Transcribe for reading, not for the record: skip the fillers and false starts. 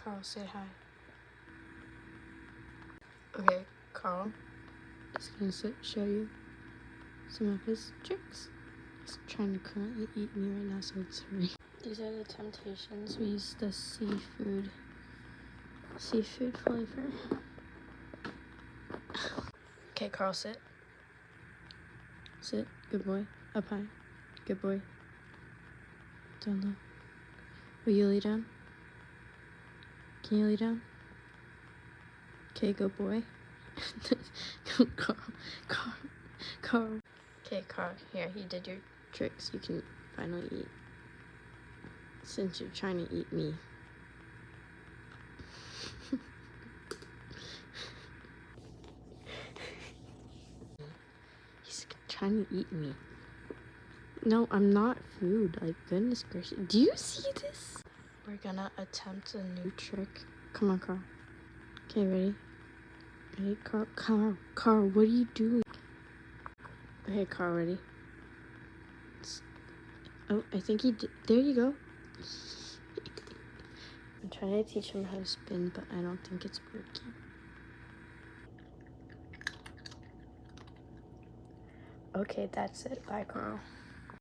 Karl, say hi. Okay, Karl is gonna show you some of his tricks. He's trying to currently eat me right now, so it's free. These are the temptations. We use the seafood flavor. Okay, Karl, sit. Sit. Good boy. Up high. Good boy. Down low. Will you lay down? Can you lay down? Okay, good boy. Karl. Okay, Karl, here, you did your tricks. You can finally eat. Since you're trying to eat me. He's trying to eat me. No, I'm not food. Like, goodness gracious. Do you see this? We're gonna attempt a new trick. Come on, Karl. Okay, ready? Ready, Karl? Karl, what are you doing? Okay, Karl, ready? Oh, I think he did. There you go. I'm trying to teach him how to spin, but I don't think it's working. Okay, that's it. Bye, Karl.